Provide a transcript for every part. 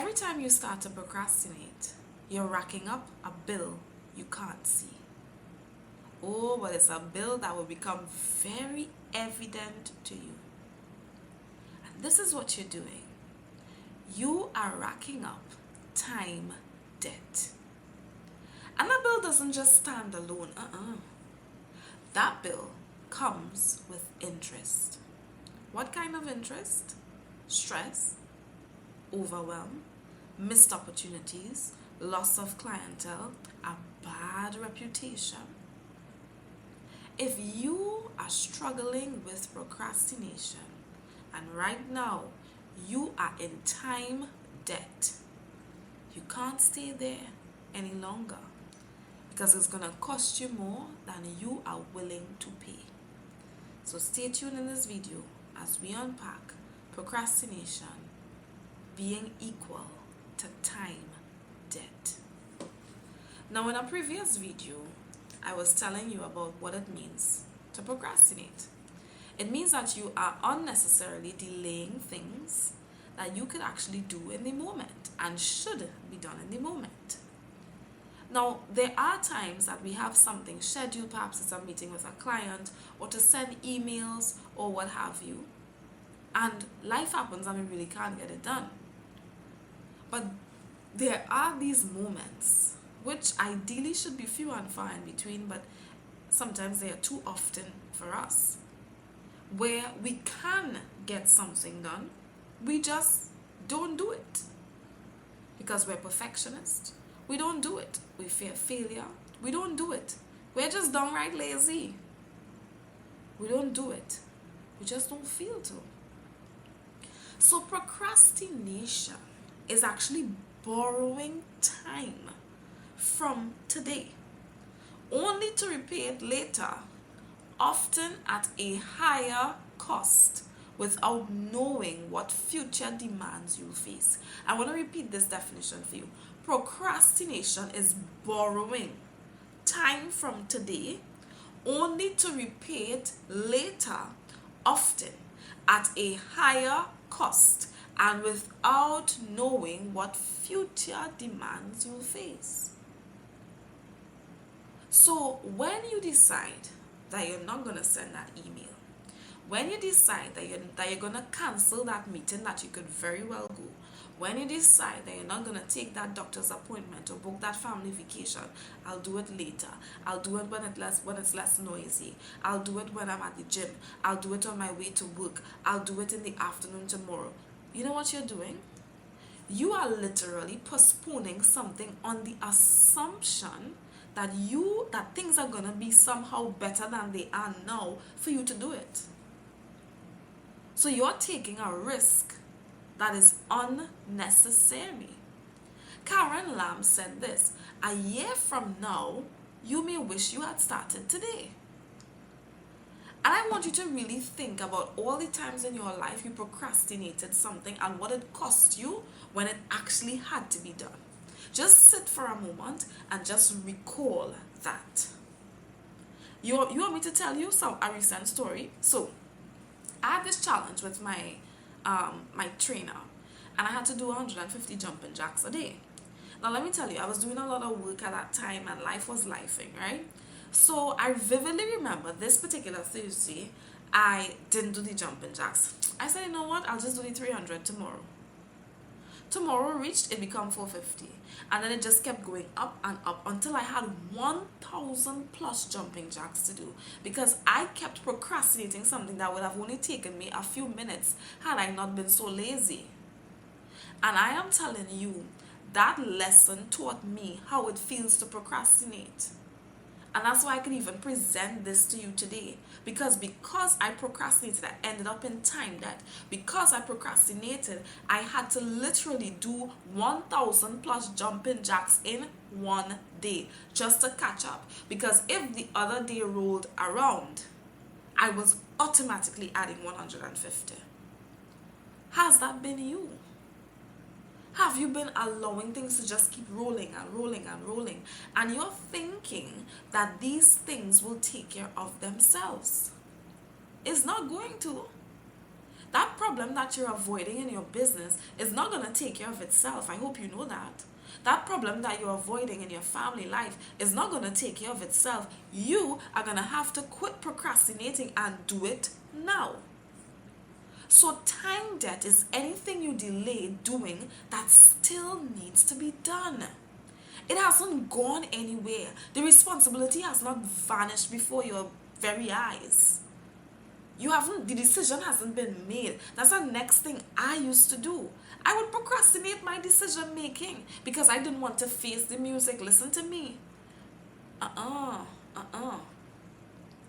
Every time you start to procrastinate, you're racking up a bill you can't see. Oh, but it's a bill that will become very evident to you. And this is what you're doing. You are racking up time debt. And that bill doesn't just stand alone. That bill comes with interest. What kind of interest? Stress, overwhelm, missed opportunities, loss of clientele, a bad reputation. If you are struggling with procrastination and right now you are in time debt, you can't stay there any longer because it's going to cost you more than you are willing to pay. So stay tuned in this video as we unpack procrastination being equal to time debt. Now, in a previous video, I was telling you about what it means to procrastinate. It means that you are unnecessarily delaying things that you could actually do in the moment and should be done in the moment. Now, there are times that we have something scheduled, perhaps it's a meeting with a client or to send emails or what have you, and life happens and we really can't get it done. But there are these moments which ideally should be few and far in between, but sometimes they are too often for us, where we can get something done, we just don't do it because we're perfectionists. We don't do it. We fear failure. We don't do it. We're just downright lazy. We don't do it. We just don't feel to. So procrastination is actually borrowing time from today, only to repay it later, often at a higher cost, without knowing what future demands you'll face. I want to repeat this definition for you. Procrastination is borrowing time from today, only to repay it later, often at a higher cost, and without knowing what future demands you'll face. So when you decide that you're not going to send that email, when you decide that you're going to cancel that meeting that you could very well go, when you decide that you're not going to take that doctor's appointment or book that family vacation, I'll do it later. I'll do it when it's less noisy. I'll do it when I'm at the gym. I'll do it on my way to work. I'll do it in the afternoon tomorrow. You know what you're doing? You are literally postponing something on the assumption that things are going to be somehow better than they are now for you to do it. So you're taking a risk that is unnecessary. Karen Lamb said this: a year from now, you may wish you had started today. And I want you to really think about all the times in your life you procrastinated something and what it cost you when it actually had to be done. Just sit for a moment and just recall that. You want me to tell you a recent story? So I had this challenge with my trainer, and I had to do 150 jumping jacks a day. Now let me tell you, I was doing a lot of work at that time and life was lifing, right? So I vividly remember this particular Thursday, I didn't do the jumping jacks. I said, you know what, I'll just do the 300 tomorrow. Tomorrow reached, it became 450, and then it just kept going up and up until I had 1,000 plus jumping jacks to do, because I kept procrastinating something that would have only taken me a few minutes had I not been so lazy. And I am telling you, that lesson taught me how it feels to procrastinate. And that's why I could even present this to you today. Because I procrastinated, I ended up in time debt. Because I procrastinated, I had to literally do 1,000 plus jumping jacks in one day just to catch up. Because if the other day rolled around, I was automatically adding 150. Has that been you? Have you been allowing things to just keep rolling and rolling and rolling, and you're thinking that these things will take care of themselves? It's not going to. That problem that you're avoiding in your business is not going to take care of itself. I hope you know that. That problem that you're avoiding in your family life is not going to take care of itself. You are going to have to quit procrastinating and do it now. So time debt is anything you delay doing that still needs to be done. It hasn't gone anywhere. The responsibility has not vanished before your very eyes. The decision hasn't been made. That's the next thing I used to do. I would procrastinate my decision making because I didn't want to face the music. Listen to me.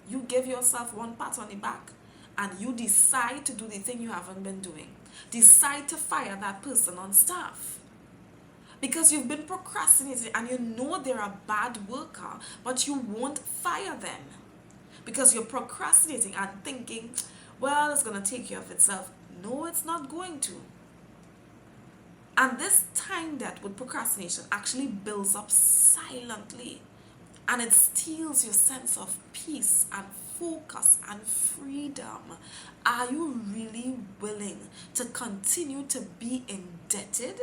You give yourself one pat on the back and you decide to do the thing you haven't been doing. Decide to fire that person on staff. Because you've been procrastinating and you know they're a bad worker, but you won't fire them. Because you're procrastinating and thinking, well, it's going to take care of itself. No, it's not going to. And this time debt with procrastination actually builds up silently. And it steals your sense of peace and focus and freedom. Are you really willing to continue to be indebted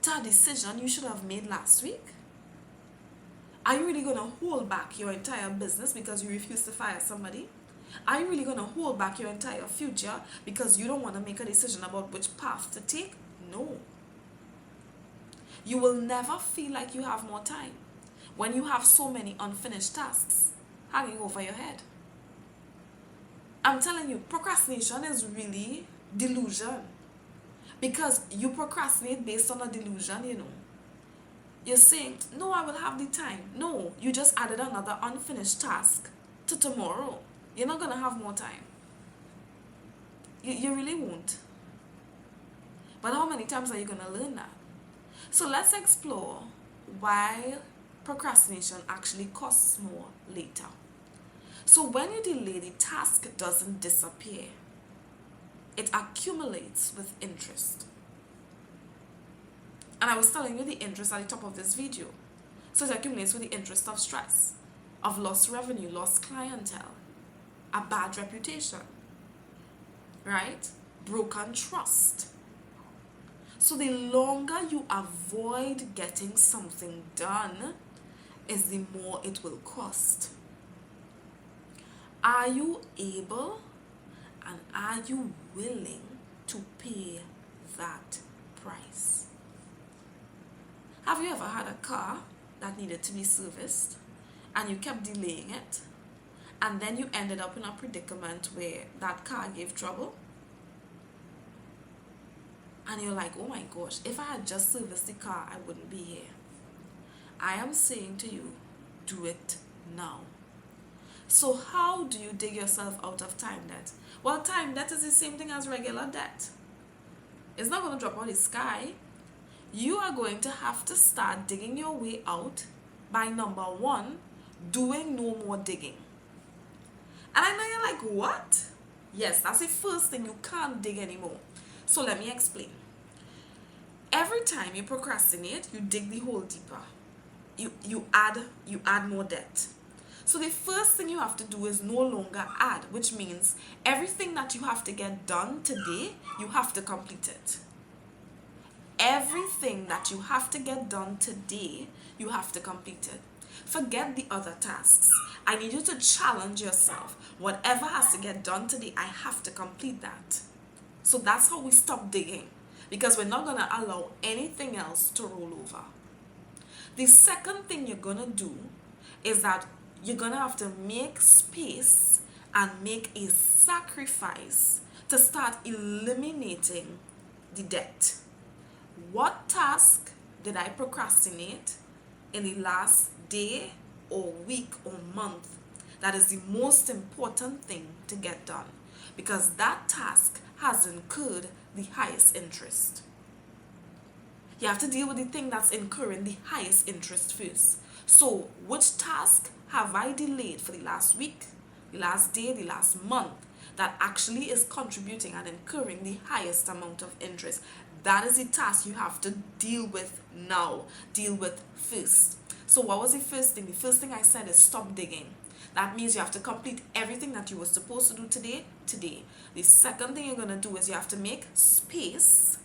to a decision you should have made last week? Are you really going to hold back your entire business because you refuse to fire somebody? Are you really going to hold back your entire future because you don't want to make a decision about which path to take? No. You will never feel like you have more time when you have so many unfinished tasks hanging over your head. I'm telling you, procrastination is really delusion. Because you procrastinate based on a delusion, you know. You're saying, no, I will have the time. No, you just added another unfinished task to tomorrow. You're not going to have more time. You really won't. But how many times are you going to learn that? So let's explore why procrastination actually costs more later. So when you delay, the task doesn't disappear. It accumulates with interest. And I was telling you the interest at the top of this video. So it accumulates with the interest of stress, of lost revenue, lost clientele, a bad reputation, right? Broken trust. So the longer you avoid getting something done, is the more it will cost. Are you able and are you willing to pay that price? Have you ever had a car that needed to be serviced and you kept delaying it, and then you ended up in a predicament where that car gave trouble? And you're like, oh my gosh, if I had just serviced the car, I wouldn't be here. I am saying to you, do it now. So how do you dig yourself out of time debt? Well, time debt is the same thing as regular debt. It's not going to drop out of the sky. You are going to have to start digging your way out by number one, doing no more digging. And I know you're like, what? Yes, that's the first thing. You can't dig anymore. So let me explain. Every time you procrastinate, you dig the hole deeper. You add more debt. So the first thing you have to do is no longer add, which means everything that you have to get done today, you have to complete it. Everything that you have to get done today, you have to complete it. Forget the other tasks. I need you to challenge yourself. Whatever has to get done today, I have to complete that. So that's how we stop digging, because we're not going to allow anything else to roll over. The second thing you're going to do is that you're going to have to make space and make a sacrifice to start eliminating the debt. What task did I procrastinate in the last day or week or month that is the most important thing to get done? Because that task has incurred the highest interest. You have to deal with the thing that's incurring the highest interest first. So, which task have I delayed for the last week, the last day, the last month that actually is contributing and incurring the highest amount of interest? That is the task you have to deal with now, deal with first. So what was the first thing? The first thing I said is stop digging. That means you have to complete everything that you were supposed to do today. The second thing you're going to do is you have to make space,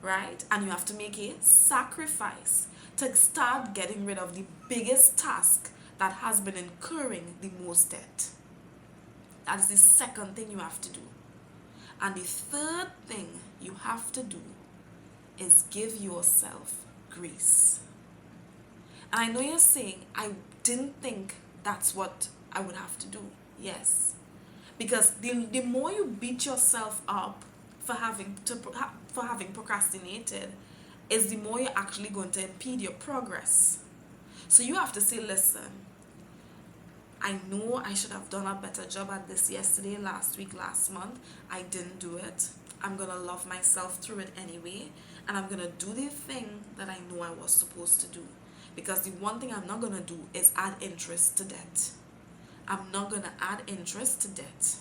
right? And you have to make a sacrifice to start getting rid of the biggest task that has been incurring the most debt. That is the second thing you have to do. And the third thing you have to do is give yourself grace. And I know you're saying, I didn't think that's what I would have to do. Yes. Because the more you beat yourself up for having procrastinated, is the more you're actually going to impede your progress. So you have to say, listen, I know I should have done a better job at this yesterday, last week, last month. I didn't do it. I'm going to love myself through it anyway. And I'm going to do the thing that I know I was supposed to do. Because the one thing I'm not going to do is add interest to debt. I'm not going to add interest to debt.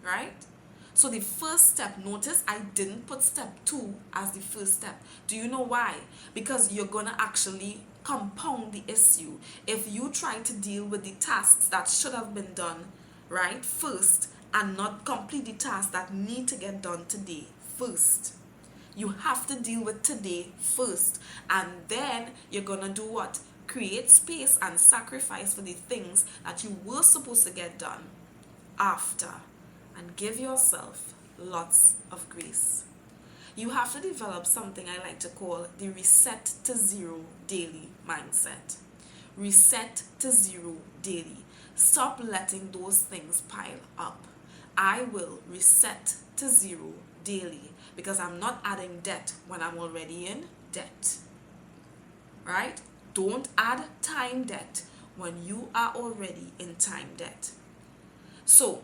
Right? So the first step, notice I didn't put step 2 as the first step. Do you know why? Because you're going to actually compound the issue. If you try to deal with the tasks that should have been done, right, first, and not complete the tasks that need to get done today first. You have to deal with today first, and then you're gonna do what? Create space and sacrifice for the things that you were supposed to get done after, and give yourself lots of grace. You have to develop something I like to call the reset to zero daily mindset. Reset to zero daily. Stop letting those things pile up. I will reset to zero daily because I'm not adding debt when I'm already in debt. Right? Don't add time debt when you are already in time debt. So,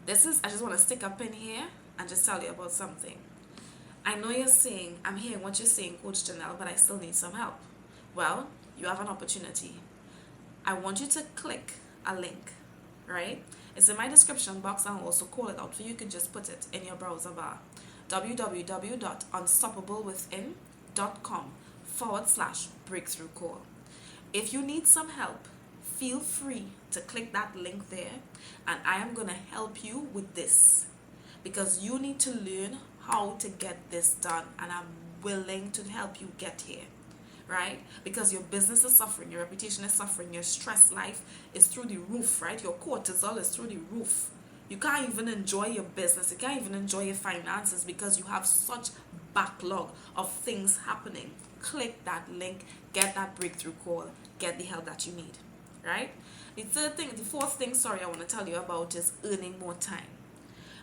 I just want to stick a pin here and just tell you about something. I know you're saying, I'm hearing what you're saying, Coach Janelle, but I still need some help. Well, you have an opportunity. I want you to click a link, right? It's in my description box, and I'll also call it out for you. You can just put it in your browser bar. www.unstoppablewithin.com/breakthrough call. If you need some help, feel free to click that link there, and I am going to help you with this because you need to learn how to get this done, and I'm willing to help you get here, right? Because your business is suffering, your reputation is suffering, your stress life is through the roof, right? Your cortisol is through the roof. You can't even enjoy your business, you can't even enjoy your finances because you have such backlog of things happening. Click that link, get that breakthrough call, get the help that you need, right? The fourth thing, I want to tell you about is earning more time.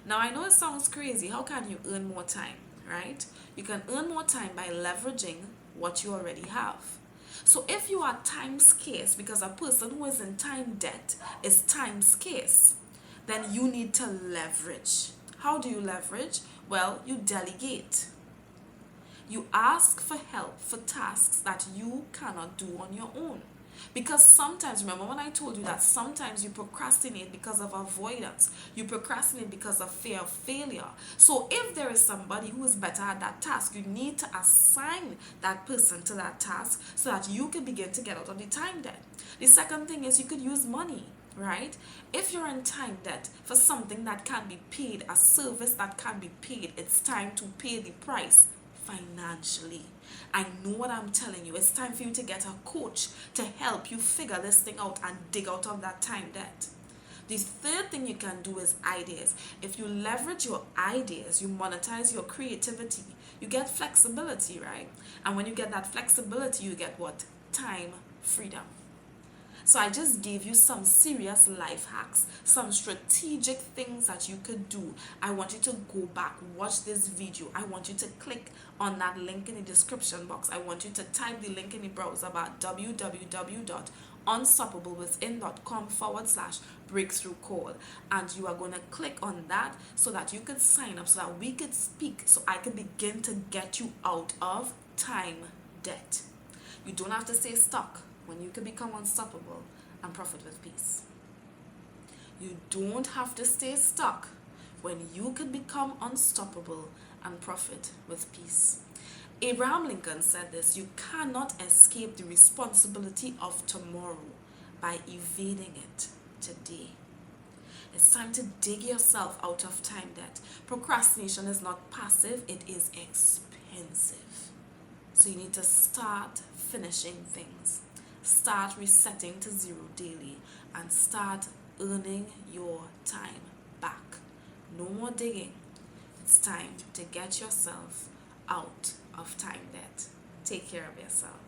Now, I know it sounds crazy. How can you earn more time, right? You can earn more time by leveraging what you already have. So if you are time scarce, because a person who is in time debt is time scarce, then you need to leverage. How do you leverage? Well, you delegate. You ask for help for tasks that you cannot do on your own. Because sometimes, remember when I told you that sometimes you procrastinate because of avoidance. You procrastinate because of fear of failure. So if there is somebody who is better at that task, you need to assign that person to that task so that you can begin to get out of the time debt. The second thing is you could use money, right? If you're in time debt for something that can be paid, a service that can be paid, it's time to pay the price financially. I know what I'm telling you. It's time for you to get a coach to help you figure this thing out and dig out of that time debt. The third thing you can do is ideas. If you leverage your ideas, you monetize your creativity, you get flexibility, right? And when you get that flexibility, you get what? Time freedom. So I just gave you some serious life hacks, some strategic things that you could do. I want you to go back, watch this video. I want you to click on that link in the description box. I want you to type the link in the browser about www.unstoppablewithin.com/breakthrough call. And you are going to click on that so that you could sign up, so that we could speak, so I can begin to get you out of time debt. You don't have to stay stuck when you can become unstoppable and profit with peace. You don't have to stay stuck when you can become unstoppable and profit with peace. Abraham Lincoln said this: you cannot escape the responsibility of tomorrow by evading it today. It's time to dig yourself out of time debt. Procrastination is not passive, it is expensive. So you need to start finishing things. Start resetting to zero daily and start earning your time back. No more digging. It's time to get yourself out of time debt. Take care of yourself.